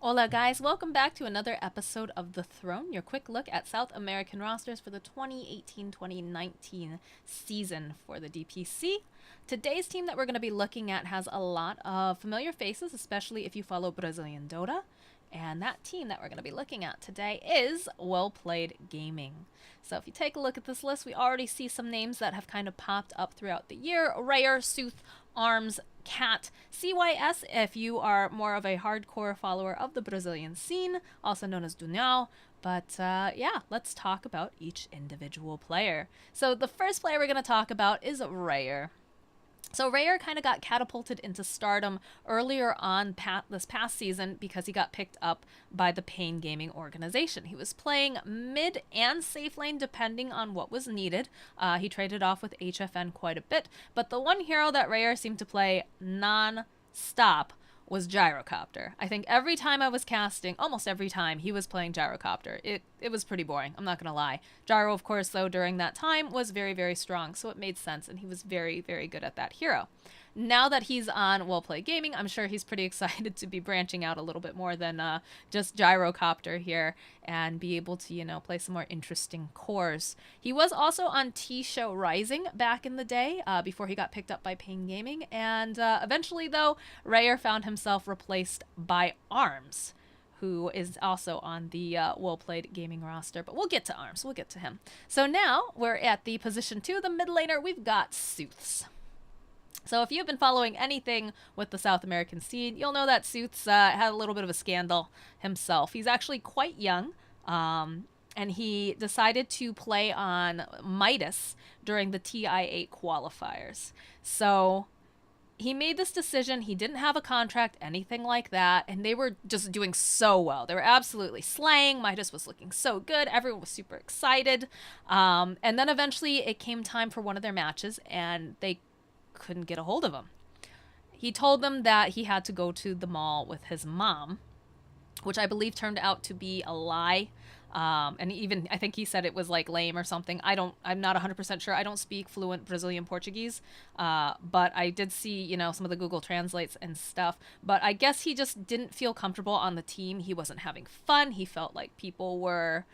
Hola, guys. Welcome back to another episode of The Throne, your quick look at South American rosters for the 2018-2019 season for the DPC. Today's team that we're going to be looking at has a lot of familiar faces, especially if you follow Brazilian Dota. And that team that we're going to be looking at today is Well Played Gaming. So if you take a look at this list, we already see some names that have kind of popped up throughout the year. Rayuur, Sooth, Arms, Cat, CYS if you are more of a hardcore follower of the Brazilian scene, also known as Dunhão. But yeah, let's talk about each individual player. So the first player we're going to talk about is Rayuur. So Rayuur kind of got catapulted into stardom earlier on this past season because he got picked up by the Pain Gaming organization. He was playing mid and safe lane depending on what was needed. He traded off with HFN quite a bit, but the one hero that Rayuur seemed to play non-stop was Gyrocopter. I think every time I was casting, almost every time, he was playing Gyrocopter. It was pretty boring, I'm not going to lie. Gyro, of course, though, during that time was very, very strong, so it made sense, and he was very, very good at that hero. Now that he's on Well Played Gaming, I'm sure he's pretty excited to be branching out a little bit more than just Gyrocopter here and be able to, play some more interesting cores. He was also on T-Show Rising back in the day before he got picked up by Pain Gaming, and eventually, though, Rayuur found himself replaced by Arms, who is also on the Well Played Gaming roster. But we'll get to Arms. We'll get to him. So now we're at the position 2, the mid laner. We've got Sooths. So if you've been following anything with the South American scene, you'll know that Sooths had a little bit of a scandal himself. He's actually quite young, and he decided to play on Midas during the TI8 qualifiers. So he made this decision. He didn't have a contract, anything like that, and they were just doing so well. They were absolutely slaying. Midas was looking so good. Everyone was super excited. And then eventually it came time for one of their matches, and they couldn't get a hold of him. He told them that he had to go to the mall with his mom, which I believe turned out to be a lie. And even I think he said it was like lame or something. I'm not 100% sure. I don't speak fluent Brazilian Portuguese, but I did see, some of the Google Translates and stuff. But I guess he just didn't feel comfortable on the team. He wasn't having fun. He felt like people were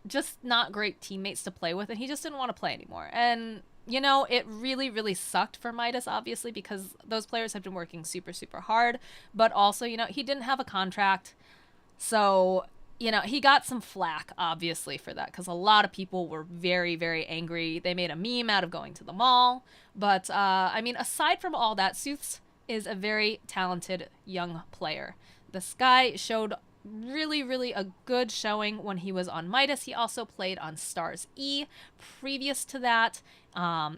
just not great teammates to play with, and he just didn't want to play anymore. And it really, really sucked for Midas, obviously, because those players have been working super, super hard. But also, he didn't have a contract. So, he got some flack, obviously, for that, because a lot of people were very, very angry. They made a meme out of going to the mall. But, aside from all that, Sooths is a very talented young player. This guy showed really, really a good showing when he was on Midas. He also played on Stars E previous to that.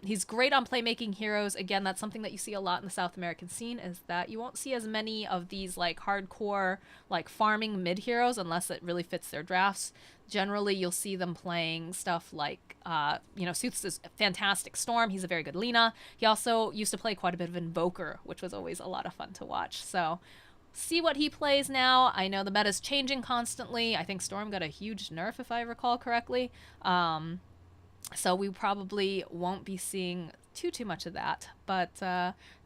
He's great on playmaking heroes. Again, that's something that you see a lot in the South American scene, is that you won't see as many of these like hardcore like farming mid heroes unless it really fits their drafts. Generally, you'll see them playing stuff like, Sooths is fantastic Storm. He's a very good Lina. He also used to play quite a bit of Invoker, which was always a lot of fun to watch. So see what he plays now. I know the meta's changing constantly. I think Storm got a huge nerf, if I recall correctly. So we probably won't be seeing too much of that, but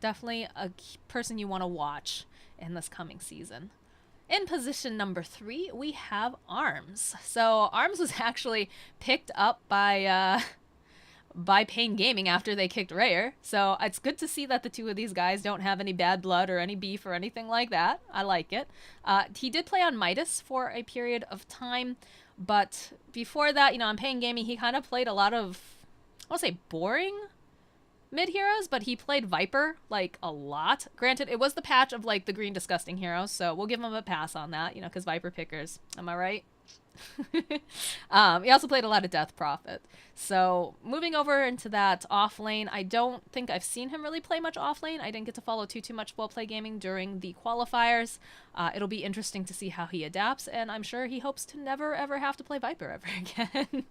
definitely a person you want to watch in this coming season. In position number 3, we have Arms. So Arms was actually picked up by Pain Gaming after they kicked Rayuur. So it's good to see that the two of these guys don't have any bad blood or any beef or anything like that. I like it. He did play on Midas for a period of time, but before that, on Pain Gaming, he kind of played a lot of, I won't say boring mid heroes, but he played Viper like a lot. Granted, it was the patch of like the green disgusting heroes, so we'll give him a pass on that, because Viper pickers. Am I right? He also played a lot of Death Prophet. So moving over into that off lane, I don't think I've seen him really play much off lane. I didn't get to follow too much Well Play Gaming during the qualifiers. It'll be interesting to see how he adapts, and I'm sure he hopes to never ever have to play Viper ever again.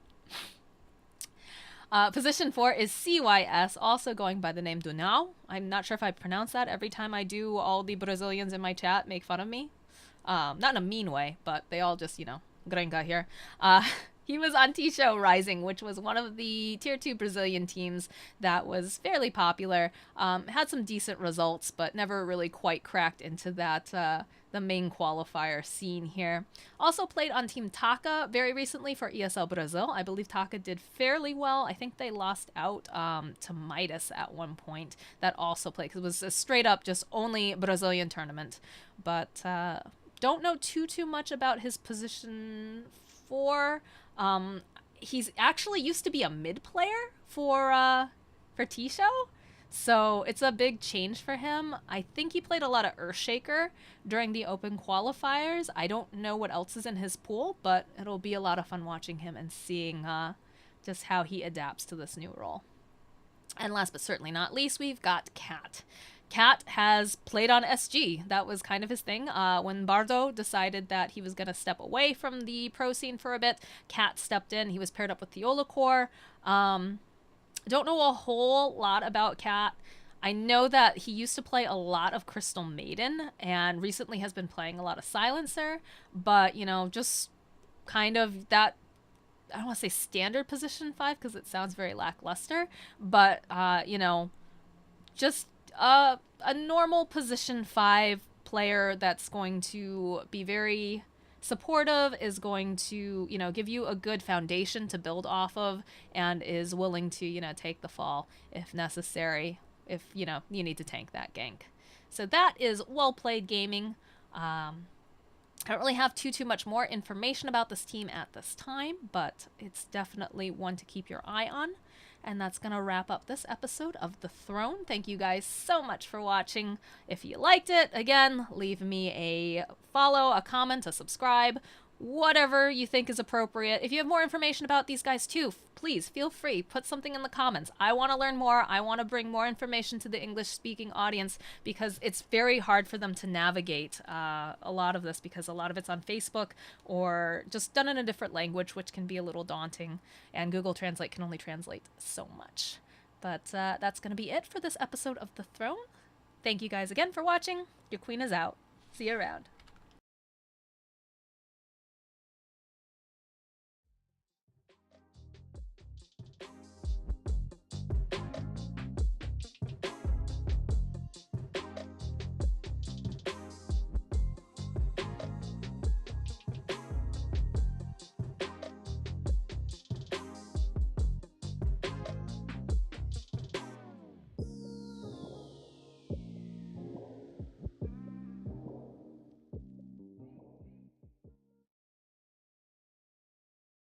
Position 4 is CYS, also going by the name Dunhão. I'm not sure if I pronounce that. Every time I do, all the Brazilians in my chat make fun of me. Not in a mean way, but they all just, Gringa here. He was on T-Show Rising, which was one of the Tier 2 Brazilian teams that was fairly popular. Had some decent results, but never really quite cracked into that the main qualifier scene here. Also played on Team Taka very recently for ESL Brazil. I believe Taka did fairly well. I think they lost out to Midas at one point. That also played, because it was a straight up just only Brazilian tournament. But don't know too much about his position 4. He's actually used to be a mid player for Tisho. So it's a big change for him. I think he played a lot of Earthshaker during the open qualifiers. I don't know what else is in his pool, but it'll be a lot of fun watching him and seeing just how he adapts to this new role. And last but certainly not least, we've got Cat. Cat has played on SG. That was kind of his thing. When Bardo decided that he was going to step away from the pro scene for a bit, Cat stepped in. He was paired up with Theolacor. Don't know a whole lot about Cat. I know that he used to play a lot of Crystal Maiden and recently has been playing a lot of Silencer, but, you know, just kind of that, I don't want to say standard position 5 because it sounds very lackluster, but, you know, just a normal position 5 player that's going to be very supportive, is going to, you know, give you a good foundation to build off of, and is willing to, you know, take the fall if necessary, if, you know, you need to tank that gank. So that is Well Played Gaming. I don't really have too much more information about this team at this time, but it's definitely one to keep your eye on. And that's going to wrap up this episode of The Throne. Thank you guys so much for watching. If you liked it, again, leave me a follow, a comment, a subscribe, whatever you think is appropriate. If you have more information about these guys too, please feel free. Put something in the comments. I want to learn more. I want to bring more information to the English-speaking audience because it's very hard for them to navigate a lot of this because a lot of it's on Facebook or just done in a different language, which can be a little daunting, and Google Translate can only translate so much. But that's going to be it for this episode of The Throne. Thank you guys again for watching. Your queen is out. See you around.